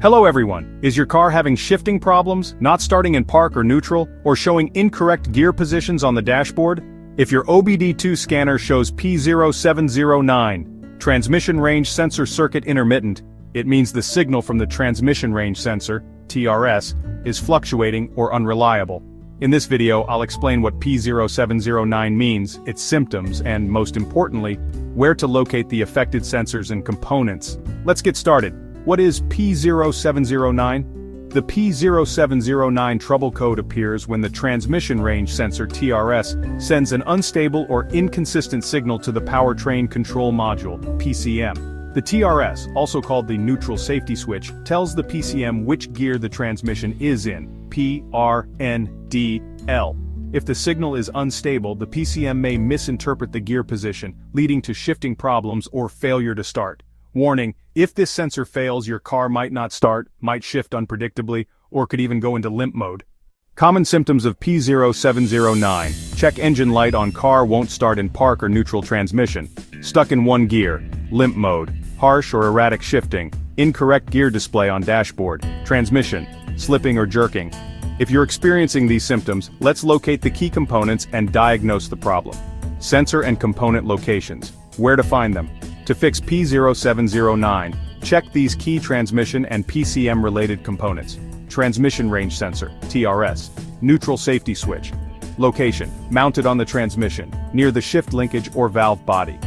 Hello everyone, is your car having shifting problems, not starting in park or neutral, or showing incorrect gear positions on the dashboard? If your OBD-II scanner shows P0709, transmission range sensor circuit intermittent, it means the signal from the transmission range sensor, TRS, is fluctuating or unreliable. In this video, I'll explain what P0709 means, its symptoms, and most importantly, where to locate the affected sensors and components. Let's get started. What is P0709? The P0709 trouble code appears when the transmission range sensor TRS sends an unstable or inconsistent signal to the Powertrain Control Module, PCM. The TRS, also called the neutral safety switch, tells the PCM which gear the transmission is in, P, R, N, D, L. If the signal is unstable, the PCM may misinterpret the gear position, leading to shifting problems or failure to start. Warning, if this sensor fails, your car might not start, might shift unpredictably, or could even go into limp mode. Common symptoms of P0709. Check engine light on car won't start in park or neutral transmission. Stuck in one gear. Limp mode. Harsh or erratic shifting. Incorrect gear display on dashboard. Transmission. Slipping or jerking. If you're experiencing these symptoms, let's locate the key components and diagnose the problem. Sensor and component locations. Where to find them? To fix P0709, check these key transmission and PCM-related components. Transmission range sensor, TRS. Neutral safety switch. Location, mounted on the transmission, near the shift linkage or valve body.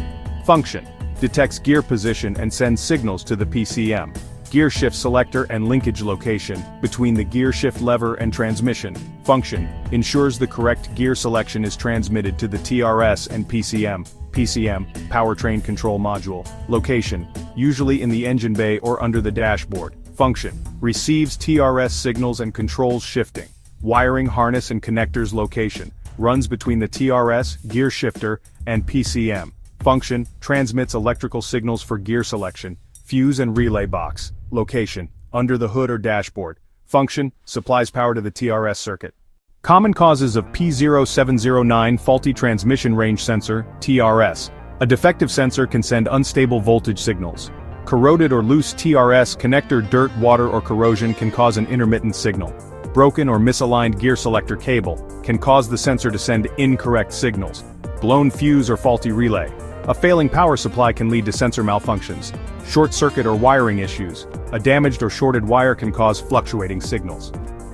Function, detects gear position and sends signals to the PCM. Gear shift selector and linkage location, between the gear shift lever and transmission. Function, ensures the correct gear selection is transmitted to the TRS and PCM. PCM, Powertrain Control Module. Location, usually in the engine bay or under the dashboard. Function, receives TRS signals and controls shifting. Wiring harness and connectors location, runs between the TRS, gear shifter, and PCM. Function, transmits electrical signals for gear selection. Fuse and relay box. Location, under the hood or dashboard. Function, supplies power to the TRS circuit. Common causes of P0709 faulty transmission range sensor, TRS. A defective sensor can send unstable voltage signals. Corroded or loose TRS connector dirt, water, or corrosion can cause an intermittent signal. Broken or misaligned gear selector cable can cause the sensor to send incorrect signals. Blown fuse or faulty relay. A failing power supply can lead to sensor malfunctions. Short circuit or wiring issues. A damaged or shorted wire can cause fluctuating signals.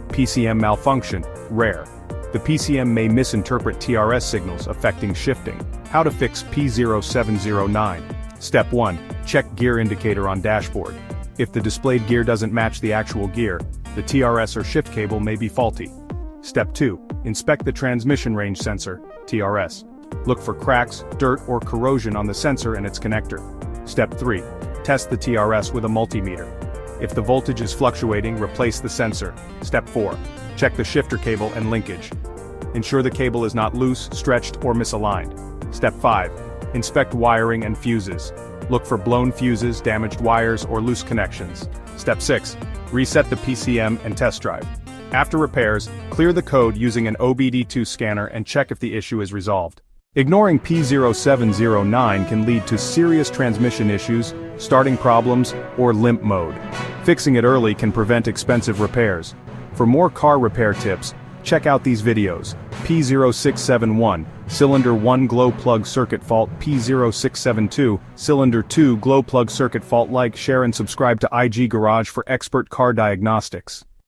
PCM malfunction, rare. The PCM may misinterpret TRS signals affecting shifting. How to fix P0709. Step 1. Check gear indicator on dashboard. If the displayed gear doesn't match the actual gear, the TRS or shift cable may be faulty. Step 2. Inspect the transmission range sensor, TRS. Look for cracks, dirt, or corrosion on the sensor and its connector. Step 3. Test the TRS with a multimeter. If the voltage is fluctuating, replace the sensor. Step 4. Check the shifter cable and linkage. Ensure the cable is not loose, stretched, or misaligned. Step 5. Inspect wiring and fuses. Look for blown fuses, damaged wires, or loose connections. Step 6. Reset the PCM and test drive. After repairs, clear the code using an OBD-II scanner and check if the issue is resolved. Ignoring P0709 can lead to serious transmission issues, starting problems, or limp mode. Fixing it early can prevent expensive repairs. For more car repair tips, check out these videos. P0671, Cylinder 1 Glow Plug Circuit Fault. P0672, Cylinder 2 Glow Plug Circuit Fault. Like, share and subscribe to IG Garage for expert car diagnostics.